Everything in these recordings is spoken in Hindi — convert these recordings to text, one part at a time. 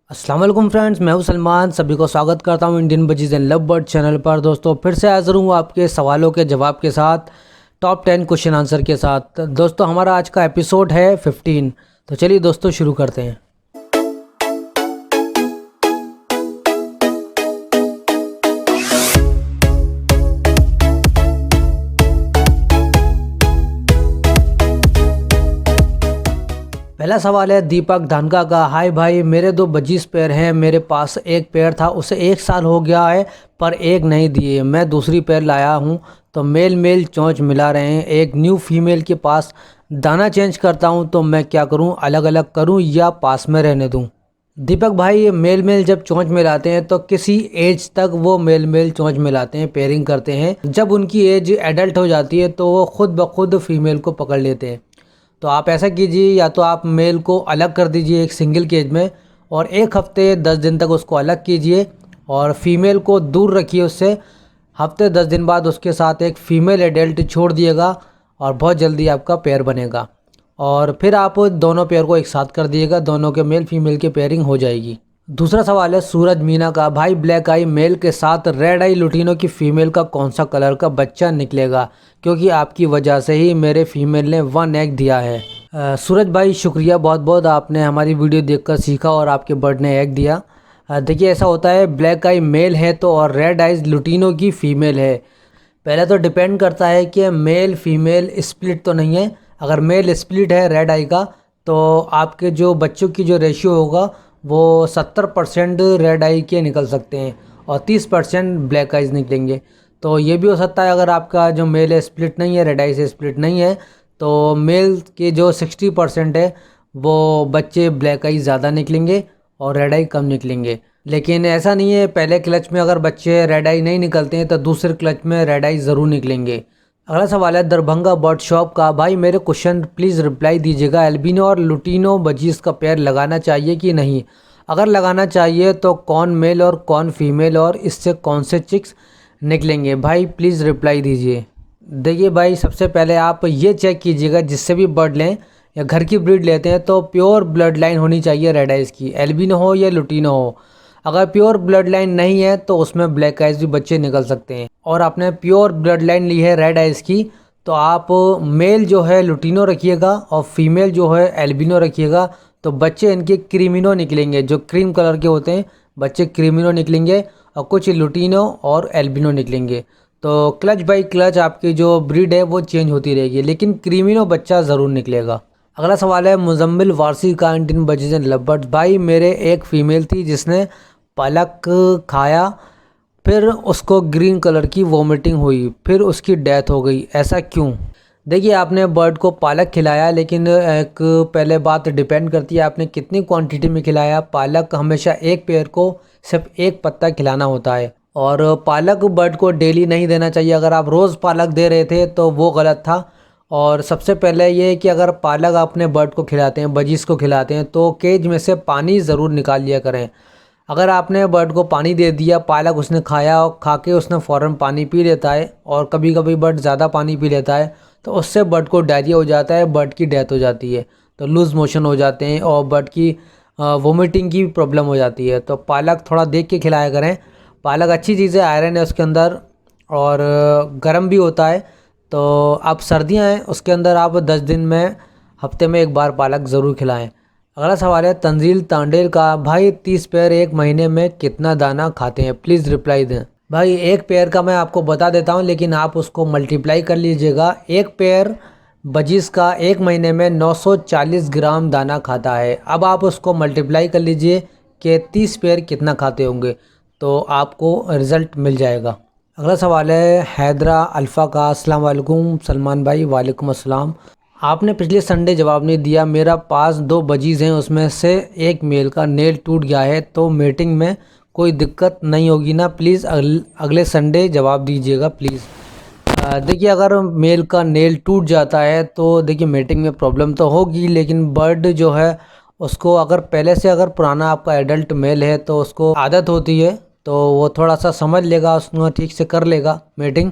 अस्सलाम वालेकुम फ्रेंड्स, मैं हूं सलमान। सभी को स्वागत करता हूं Indian budgies and love bird channel पर। दोस्तों फिर से हाजिर हूं आपके सवालों के जवाब के साथ, टॉप 10 क्वेश्चन आंसर के साथ। दोस्तों हमारा आज का एपिसोड है 15। तो चलिए दोस्तों शुरू करते हैं। पहला सवाल है दीपक धानका का। हाय भाई, मेरे 2 बजीज पेयर हैं। मेरे पास एक पेयर था, उसे 1 साल हो गया है पर एक नहीं दिए। मैं दूसरी पेयर लाया हूँ तो मेल मेल चोंच मिला रहे हैं। एक न्यू फीमेल के पास दाना चेंज करता हूँ तो मैं क्या करूँ, अलग अलग करूँ या पास में रहने दूँ? दीपक भाई, ये मेल मेल जब चोंच मिलाते हैं तो किसी एज तक वो मेल मेल चोंच मिलाते हैं, पेयरिंग करते हैं। जब उनकी एज एडल्ट हो जाती है तो वो खुद ब खुद फीमेल को पकड़ लेते हैं। तो आप ऐसा कीजिए, या तो आप मेल को अलग कर दीजिए एक सिंगल केज में और 1 हफ्ते 10 दिन तक उसको अलग कीजिए और फीमेल को दूर रखिए उससे। हफ्ते 10 दिन बाद उसके साथ एक फ़ीमेल एडल्ट छोड़ दिएगा और बहुत जल्दी आपका पेयर बनेगा। और फिर आप दोनों पेयर को एक साथ कर दिएगा, दोनों के मेल फीमेल की पेयरिंग हो जाएगी। दूसरा सवाल है सूरज मीना का। भाई, ब्लैक आई मेल के साथ रेड आई लुटीनो की फ़ीमेल का कौन सा कलर का बच्चा निकलेगा? क्योंकि आपकी वजह से ही मेरे फीमेल ने 1 एग दिया है। सूरज भाई शुक्रिया बहुत बहुत, आपने हमारी वीडियो देखकर सीखा और आपके बर्ड ने एग दिया। देखिए ऐसा होता है, ब्लैक आई मेल है तो और रेड आइज लुटीनो की फ़ीमेल है। पहले तो डिपेंड करता है कि मेल फीमेल स्प्लिट तो नहीं है। अगर मेल स्प्लिट है रेड आई का तो आपके जो बच्चों की जो रेशियो होगा वो 70% रेड आई के निकल सकते हैं और 30% ब्लैक आइज निकलेंगे। तो ये भी हो सकता है, अगर आपका जो मेल है स्प्लिट नहीं है, रेड आई से स्प्लिट नहीं है, तो मेल के जो 60% है वो बच्चे ब्लैक आई ज़्यादा निकलेंगे और रेड आई कम निकलेंगे। लेकिन ऐसा नहीं है, पहले क्लच में अगर बच्चे रेड आई नहीं निकलते हैं तो दूसरे क्लच में रेड आई ज़रूर निकलेंगे। अगला सवाल है दरभंगा बर्ड शॉप का। भाई, मेरे क्वेश्चन प्लीज़ रिप्लाई दीजिएगा। एल्बिनो और लुटीनो बजीज का पेयर लगाना चाहिए कि नहीं? अगर लगाना चाहिए तो कौन मेल और कौन फीमेल और इससे कौन से चिक्स निकलेंगे? भाई प्लीज़ रिप्लाई दीजिए। देखिए भाई, सबसे पहले आप ये चेक कीजिएगा, जिससे भी बर्ड लें या घर की ब्रीड लेते हैं तो प्योर ब्लड लाइन होनी चाहिए रेड आइज़ की, एल्बिनो हो या लुटीनो हो। अगर प्योर ब्लड लाइन नहीं है तो उसमें ब्लैक आइज़ भी बच्चे निकल सकते हैं। और आपने प्योर ब्लड लाइन ली है रेड आइज़ की तो आप मेल जो है लुटीनो रखिएगा और फीमेल जो है एल्बिनो रखिएगा। तो बच्चे इनके क्रीमिनो निकलेंगे, जो क्रीम कलर के होते हैं बच्चे क्रीमिनो निकलेंगे और कुछ लुटीनो और एल्बिनो निकलेंगे। तो क्लच बाई क्लच आपकी जो ब्रीड है वो चेंज होती रहेगी, लेकिन क्रीमिनो बच्चा ज़रूर निकलेगा। अगला सवाल है मुजम्मिल वारसी का। Indian budgies and lovebirds. भाई, मेरे एक फ़ीमेल थी जिसने पालक खाया, फिर उसको ग्रीन कलर की वोमिटिंग हुई, फिर उसकी डेथ हो गई, ऐसा क्यों? देखिए, आपने बर्ड को पालक खिलाया, लेकिन एक पहले बात डिपेंड करती है आपने कितनी क्वांटिटी में खिलाया। पालक हमेशा एक पेयर को सिर्फ एक पत्ता खिलाना होता है और पालक बर्ड को डेली नहीं देना चाहिए। अगर आप रोज़ पालक दे रहे थे तो वो गलत था। और सबसे पहले ये है कि अगर पालक अपने बर्ड को खिलाते हैं, बजीज को खिलाते हैं, तो केज में से पानी ज़रूर निकाल लिया करें। अगर आपने बर्ड को पानी दे दिया, पालक उसने खाया और खा के उसने फ़ौरन पानी पी लेता है और कभी कभी बर्ड ज़्यादा पानी पी लेता है तो उससे बर्ड को डायरिया हो जाता है, बर्ड की डेथ हो जाती है, तो लूज़ मोशन हो जाते हैं और बर्ड की वोमिटिंग की प्रॉब्लम हो जाती है। तो पालक थोड़ा देख के खिलाया करें। पालक अच्छी चीज़ है, आयरन है उसके अंदर और गर्म भी होता है। तो अब सर्दियाँ हैं, उसके अंदर आप 10 दिन में हफ्ते में 1 बार पालक ज़रूर खिलाएं। अगला सवाल है तंजील तांडेल का। भाई, 30 पेयर एक महीने में कितना दाना खाते हैं? प्लीज़ रिप्लाई दें। भाई, एक पेयर का मैं आपको बता देता हूं, लेकिन आप उसको मल्टीप्लाई कर लीजिएगा। एक पेयर बजीज का एक महीने में 940 ग्राम दाना खाता है। अब आप उसको मल्टीप्लाई कर लीजिए कि 30 पेयर कितना खाते होंगे, तो आपको रिज़ल्ट मिल जाएगा। अगला सवाल है हैदरा अल्फ़ा का। अस्सलाम वालेकुम सलमान भाई। वालेकुम अस्सलाम। आपने पिछले संडे जवाब नहीं दिया। मेरा पास 2 बजीज़ हैं, उसमें से एक मेल का नेल टूट गया है, तो मीटिंग में कोई दिक्कत नहीं होगी ना? प्लीज़ अगले संडे जवाब दीजिएगा प्लीज़। देखिए, अगर मेल का नेल टूट जाता है तो देखिए मीटिंग में प्रॉब्लम तो होगी, लेकिन बर्ड जो है उसको अगर पहले से अगर पुराना आपका एडल्ट मेल है तो उसको आदत होती है, तो वो थोड़ा सा समझ लेगा, उसमें ठीक से कर लेगा मीटिंग।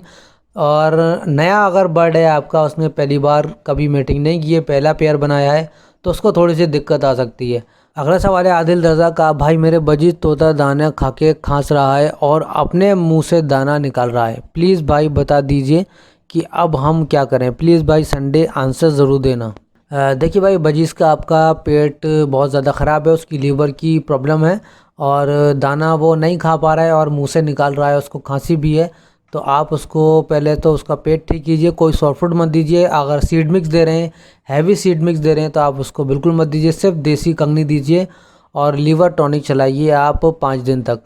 और नया अगर बर्ड है आपका, उसने पहली बार कभी मीटिंग नहीं की है, पहला पेयर बनाया है, तो उसको थोड़ी सी दिक्कत आ सकती है। अगला सवाल है आदिल रज़ा का, भाई मेरे बजीज तोता दाना खा के खांस रहा है और अपने मुंह से दाना निकाल रहा है, प्लीज़ भाई बता दीजिए कि अब हम क्या करें। प्लीज़ भाई संडे आंसर ज़रूर देना। देखिए भाई, बजीज़ का आपका पेट बहुत ज़्यादा ख़राब है, उसकी लीवर की प्रॉब्लम है और दाना वो नहीं खा पा रहा है और मुंह से निकाल रहा है, उसको खांसी भी है। तो आप उसको पहले तो उसका पेट ठीक कीजिए, कोई सॉफ्ट फूड मत दीजिए। अगर सीड मिक्स दे रहे हैं, हैवी सीड मिक्स दे रहे हैं, तो आप उसको बिल्कुल मत दीजिए, सिर्फ देसी कंगनी दीजिए और लीवर टॉनिक चलाइए आप 5 दिन तक।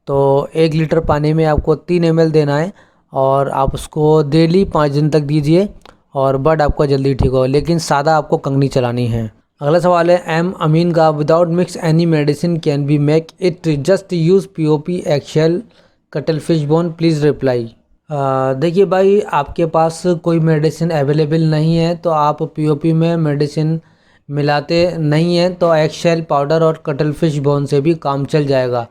तो 1 लीटर पानी में आपको 3 ml देना है और आप उसको डेली 5 दिन तक दीजिए और बर्ड आपका जल्दी ठीक हो, लेकिन सादा आपको कंगनी चलानी है। अगला सवाल है एम अमीन का, without mix any medicine can be make it, just use POP एक्शेल cuttlefish bone, please reply. देखिए भाई, आपके पास कोई मेडिसिन अवेलेबल नहीं है तो आप पीओपी में मेडिसिन मिलाते नहीं हैं, तो एक्शेल पाउडर और कटल फिश बोन से भी काम चल जाएगा,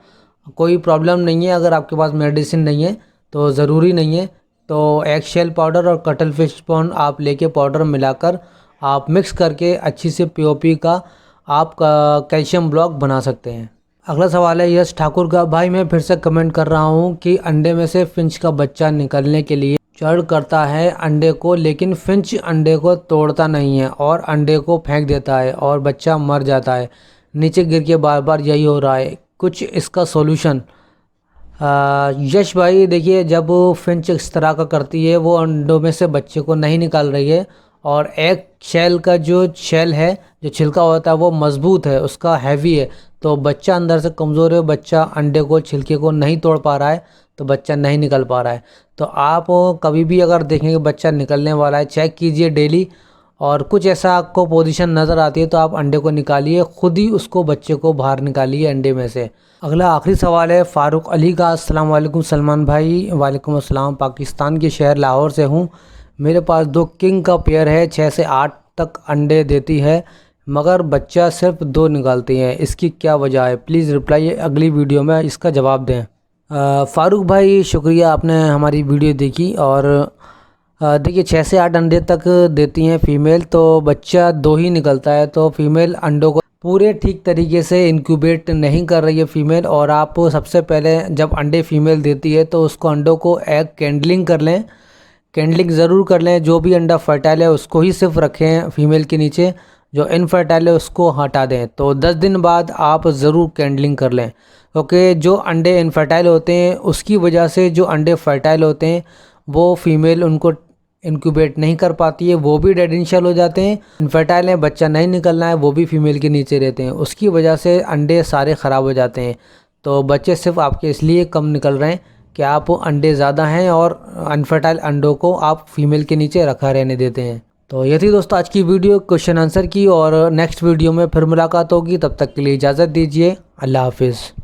कोई प्रॉब्लम नहीं है। अगर आपके पास मेडिसिन नहीं है तो ज़रूरी नहीं है, तो एक्शेल पाउडर और कटल फिश बोन आप लेके पाउडर मिलाकर आप मिक्स करके अच्छी से पीओपी का आप कैल्शियम ब्लॉक बना सकते हैं। अगला सवाल है यश ठाकुर का, भाई मैं फिर से कमेंट कर रहा हूँ कि अंडे में से फिंच का बच्चा निकलने के लिए चढ़ करता है अंडे को, लेकिन फिंच अंडे को तोड़ता नहीं है और अंडे को फेंक देता है और बच्चा मर जाता है, नीचे गिर के बार बार यही हो रहा है, कुछ इसका सॉल्यूशन। यश भाई देखिए, जब फिंच इस तरह का करती है, वो अंडों में से बच्चे को नहीं निकाल रही है और एग शेल का जो शेल है, जो छिलका होता है, वो मजबूत है, उसका हैवी है, तो बच्चा अंदर से कमज़ोर है, बच्चा अंडे को छिलके को नहीं तोड़ पा रहा है, तो बच्चा नहीं निकल पा रहा है। तो आप कभी भी अगर देखेंगे बच्चा निकलने वाला है, चेक कीजिए डेली, और कुछ ऐसा आपको पोजीशन नज़र आती है तो आप अंडे को निकालिए, खुद ही उसको बच्चे को बाहर निकालिए अंडे में से। अगला आखिरी सवाल है फ़ारूक अली का, अस्सलाम वालेकुम सलमान भाई। वालेकुम अस्सलाम, पाकिस्तान के शहर लाहौर से हूँ। मेरे पास 2 किंग का पेयर है, 6 से 8 तक अंडे देती है, मगर बच्चा सिर्फ 2 निकालती है, इसकी क्या वजह है? प्लीज़ रिप्लाई अगली वीडियो में इसका जवाब दें। फ़ारूक भाई शुक्रिया, आपने हमारी वीडियो देखी। और देखिए 6 से 8 अंडे तक देती हैं फीमेल, तो बच्चा 2 ही निकलता है, तो फीमेल अंडों को पूरे ठीक तरीके से इंक्यूबेट नहीं कर रही है फीमेल। और आप सबसे पहले जब अंडे फीमेल देती है तो उसको अंडों को एग कैंडलिंग कर लें, कैंडलिंग ज़रूर कर लें। जो भी अंडा फर्टाइल है उसको ही सिर्फ रखें फीमेल के नीचे, जो इनफर्टाइल है उसको हटा दें। तो 10 दिन बाद आप ज़रूर कैंडलिंग कर लें, क्योंकि जो अंडे इनफर्टाइल होते हैं उसकी वजह से जो अंडे फर्टाइल होते हैं वो फीमेल उनको इंक्यूबेट नहीं कर पाती है, वो भी डेड इंशल हो जाते हैं। इनफर्टाइल है, बच्चा नहीं निकलना है, वो भी फीमेल के नीचे रहते हैं, उसकी वजह से अंडे सारे ख़राब हो जाते हैं। तो बच्चे सिर्फ आपके इसलिए कम निकल रहे हैं कि आप अंडे ज़्यादा हैं और अनफर्टाइल अंडों को आप फीमेल के नीचे रखा रहने देते हैं। तो ये थी दोस्तों आज की वीडियो क्वेश्चन आंसर की, और नेक्स्ट वीडियो में फिर मुलाकात होगी, तब तक के लिए इजाज़त दीजिए। अल्लाह हाफिज़।